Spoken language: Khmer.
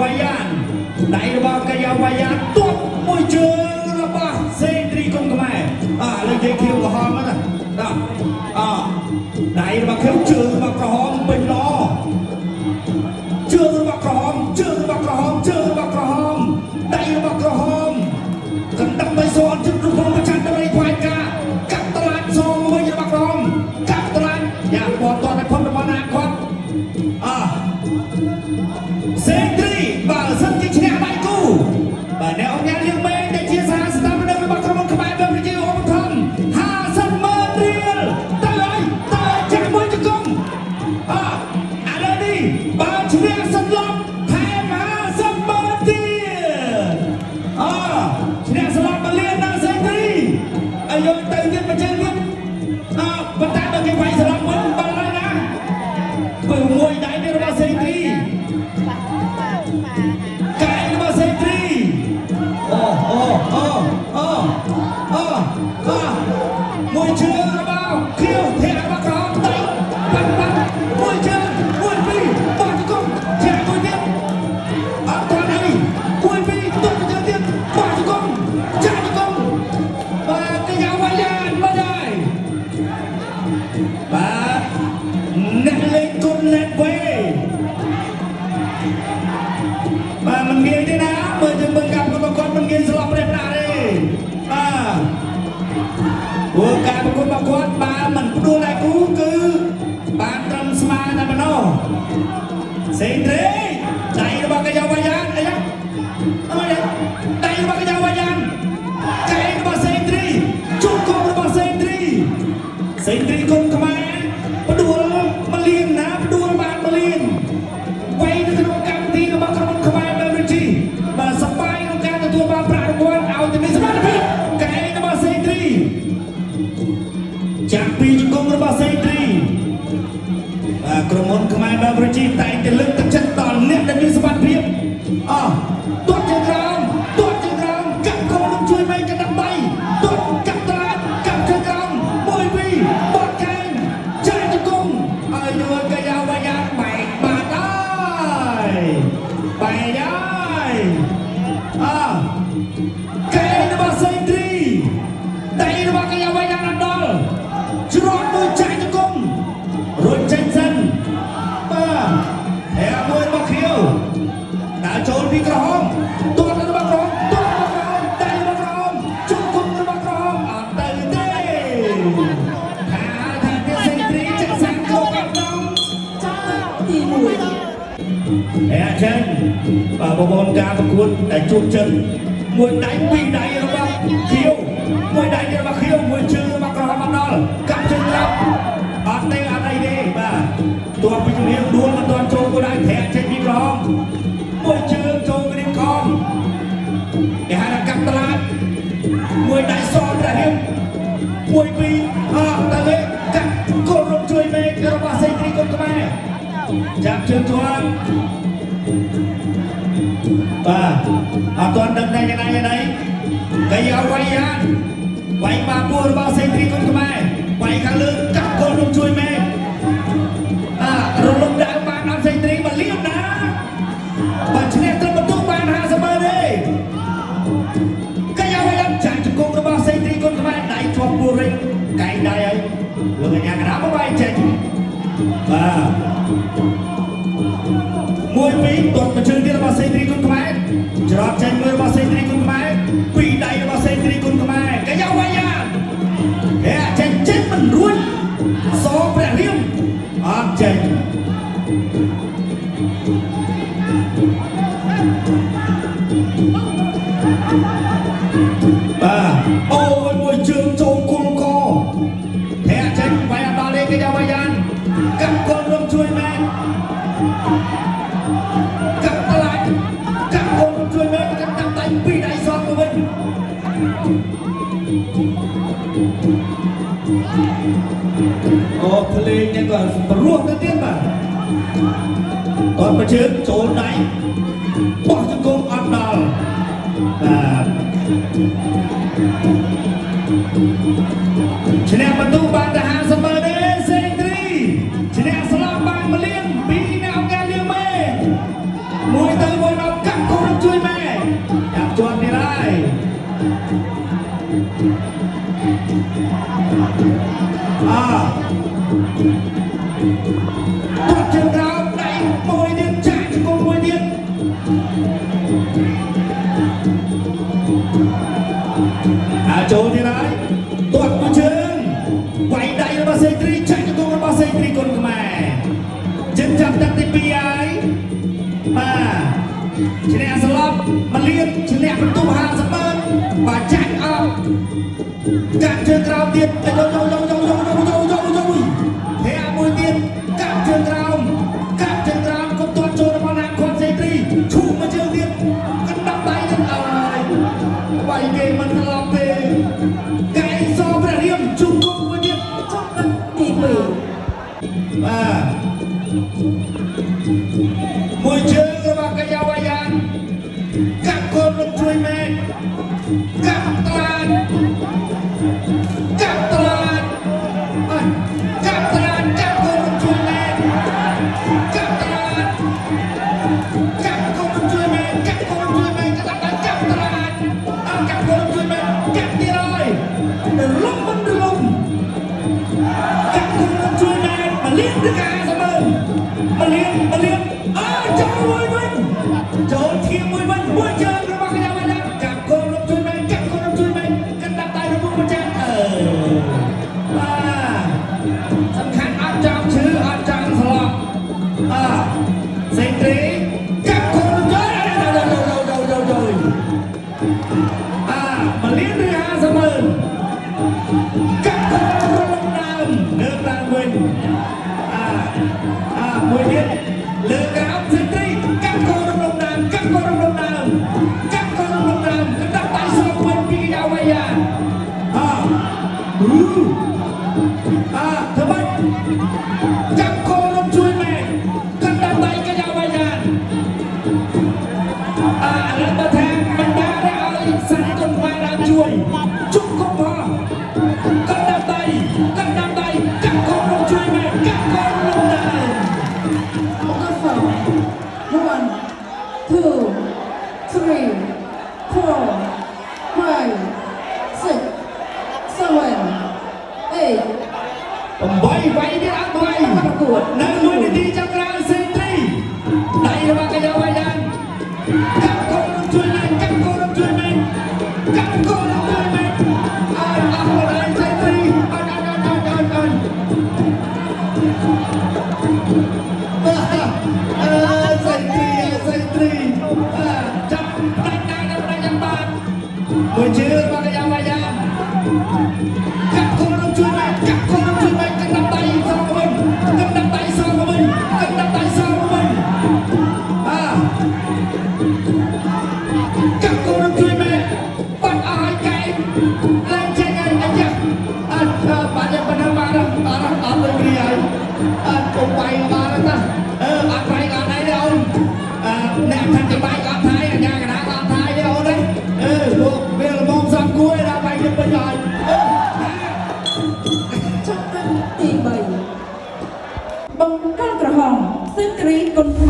វ៉ាយ៉ានដៃរបស់កាយ៉ាវ៉ាយ៉ានទាត់មួយជើងរបស់សេនទ្រីគុំខ្មែរលើនិយាយខៀវក្រហមហ្នឹងដល់ដៃរបស់ខៀវជើងរបស់ក្រហមពេញឡជើងរបស់ក្រហមជើងរបស់ក្រហមជើងរបស់ក្រហមដៃរបស់ក្រហមកណ្ដឹងបីសនជិតរូបប្រចាំដើម្បីថ្វាយការកាប់តឡាញសងវិញរបស់ក្រហមកាប់តឡាញយ៉ាងបតតឲ្យផុតរបស់ណាគាត់សេនទ្រីបើសិនជាឈ្នះដៃគូបើអ្នកអង្គការលៀងមេដែលជាសហស្ថាបនិករបស់ក្រុមខ្មែរបែបប្រជាឧបត្ថម្ភ50,000 រៀលទៅហើយចាក់មួយជង្គង់ឥឡូវនេះបើឈ្នះសន្លប់ថែម50,000 ទៀតឈ្នះសន្លប់1លានដល់សេនទ្រីឲ្យយកទៅទៀតមកជើងទៀតប៉ុន្តែបើគេវាយសន្លប់វិញបាល់ហើយណាបើមួយដៃនេះរបស់សេនទ្រីមួយជើងរបស់ខៀវធាក់របស់ក្រហមដៃបាត់មួយជើងមួយពីរបោះជង្គង់ចាក់មួយទៀតអត់ទាន់អីមួយពីរទុកជើងទៀតបោះជង្គង់ចាក់ជង្គង់បាទកាយ៉ាវ៉ាយ៉ានមកដែរបាទអ្នកលេងគុណលេតវេបាទមិនងាយទេណាមើលជើងមើលកម្មរបស់គាត់មិនងាយស្លាប់ប្រេះប្រាស់ទេព្រោះការប្រកួតរបស់គាត់បើមិនផ្ដួលដៃគូគឺបានត្រឹមស្មើតែប៉ុណ្ណោះសេនទ្រីដៃរបស់កាយ៉ាវ៉ាយ៉ានអីហ្នឹងដៃរបស់កាយ៉ាវ៉ាយ៉ានកែរបស់សេនទ្រីជង្គង់របស់សេនទ្រីគុំខ្មែរផ្ដួល1លានណាផ្ដួលបាន1លានវាយនៅក្នុងកម្មវិធីរបស់ក្រុមខ្មែរបែបនេះជីបើសប្បាយក្នុងការទទួលបានប្រាក់រង្វាន់ឲ្យតែមានសមត្ថភាពកែរបស់សេនទ្រីចាក់ពីជង្គង់របស់សេនទ្រីក្រុមហ៊ុនខ្មែរបែបប្រជាតែងតែលើកទឹកចិត្តដល់អ្នកដែលមានសមត្ថភាពទាត់ជើងក្រោមកាប់កូនជួយមេកណ្ដាប់ដៃទាត់កាប់តឡាញកាប់ជើងក្រោមមួយពីរបត់កែងចាក់ជង្គង់ឲ្យយល់កាយ៉ាវ៉ាយ៉ានបែកបាត់ហើយកែរបស់សេនទ្រីដៃរបស់កាយ៉ាវ៉ាយ៉ានដល់ច្រត់មួយចាក់ជង្គង់រួចចេញសិនបាទហើយមួយរបស់ខៀវដើរចូលពីក្រហមទាត់របស់ក្រហមដៃរបស់ក្រហមជង្គង់របស់ក្រហមអត់ទៅទេថាសេនទ្រីចាក់សាំងចូលកណ្ដងទី1ហើយចេញបាទបងប្អូនការប្រកួតដែលជួបជិតមួយដៃពីរដៃរបស់ខៀវមួយដៃរបស់ខៀវមួយជើងរបស់ក្រហមមកដល់កាប់ជើងក្រោមអត់ទេអត់អីទេបាទទោះពីជំនាញដួលមិនទាន់ចូលក៏ដោយធាក់ចេញពីក្រហមមួយជើងចូលពីក្រហមគេហៅថាកាប់តឡាញមួយដៃសងតែរៀងមួយពីរទៅលេកាប់គោលរំជួយមេរបស់សេនទ្រីគុំខ្មែរចាប់ជើងជាប់បាទអត់ទាន់ដឹងតែយ៉ាងណាកាយ៉ាវ៉ាយ៉ានវាយបាពួររបស់សេនទ្រីគុំខ្មែរវាយខាងលើកាប់គោលរំជួយមេរលំដៅបានដល់សេនទ្រី1លានណាបើឈ្នះត្រឹមបន្ទុកបាន50,000ទេកាយ៉ាវ៉ាយ៉ានចាក់ជង្គង់របស់សេនទ្រីគុំខ្មែរដៃជាប់ពួររិចកែងដៃហើយលោកកញ្ញាកណ្ដាលមកវាយចេញបាទមួយពីរទាត់មកជើងទៀតរបស់សេនទ្រីគុំខ្មែរច្រត់ចេញមួយរបស់សេនទ្រីគុំខ្មែរពីរដៃរបស់សេនទ្រីគុំខ្មែរកាយ៉ាវ៉ាយ៉ានចេញមិនរួចសព្រះរាមអត់ចេញបាទអូយមួយជើងចូលគុំកធាក់ចេញវាយអត់ដល់ទេកាយ៉ាវ៉ាយ៉ានកាប់គល់រំជួយមែនកាប់តឡាញកាប់គល់រំជួយមែនកាប់តាមដៃពីរដៃសងទៅវិញអូភ្លេងនេះក៏ព្រោះទៅទៀតបាទគាត់មកជើងចូលដៃបោះជង្គង់អត់ដល់បាទឈ្នះបន្ទុកបានតែ50,000ទេសេនទ្រីឈ្នះស្លាប់បាន1លានពីអ្នកអង្គការលៀងមេមួយទៅមួយមក Tuột chân rào đẩy môi điên chạy cho con môi điên chỗ thì đấy tuột môi chân quay đẩy là ba xây tri chạy cho con ba xây tri con mẹ chân chặt đặt tay pi ấy mà chỉ nè sờ lấp mà liên chỉ nè mình tu hàng sắp bên và chạy cạn chân rào tiền rồi thế môi tiền cạn chân rào con toàn trốn vào nàng con dây tri chủ mà chưa tiền cắt đắp tay lên quay về mình làm về cái do về điểm chung công với điểm trong đất tỉ mỉ và môi chơi các bạn cái nhau ai ăn các con lúc chui mẹ các tàn các con lúc chui mẹ các con lúc chui mẹ các con lúc chui mẹ các con lúc chui mẹ các đi rồi lúc các con lúc chui mẹ mà liên tất cả sao mà liên cho môi mình cho thiên môi mình môi chơi các bạn cái nhau ai ăn các con lúc chui mẹ các đáp tay nó buông chânสำคัญอาจารย์ชื่ออาจารย์สลับเซนตรีกับคนเยอะมาเลี้ยงเรือเสมอกับคนลงน้ำเดินทางเว้นมวยเลี้ยงเลือกเอาเซนตรีกับคนลงน้ำกับคนลงน้ำกับคนลงน้ำกับตับไตสองคนพี่ยาวายาทำไมจับโคลงช่วยแม่กันดันไตก็ยาวไปยานแล้วมาแทงมันมาได้เอาสั่นจนมาดามช่วยจุกก็พอกันดันไตจับโคลงช่วยแม่จับโคลงได้ ก็สองone two three four five six seven eight bay đi ăn bay nâng nuôi đi trong ra xin đi đây là ba cái dao bay đan các cô đông chui này các cô đông chui này các cô đông chui này ở đây xin đi xin đi chăm đánh bạn buổi trưa ba cái dao bay đan các cô đông chui này các cô đông chui này các nắm tay sau của mình các nắm tay sau của mình các nắm tay sau của mình các cô đông chui mẹ bắt ai cái lên trên anh nhá bạn yang benar marah bên kia cùng bay marah ta anh bay ở đây đâu nè thằng cái bay ở thái nhà cái đá ở thái đâu đấy bây giờ mong xong cuối đã bay được bên rồi trong đất tỉ mỉ บงก้านกระหองซึ่งกรีดกลไก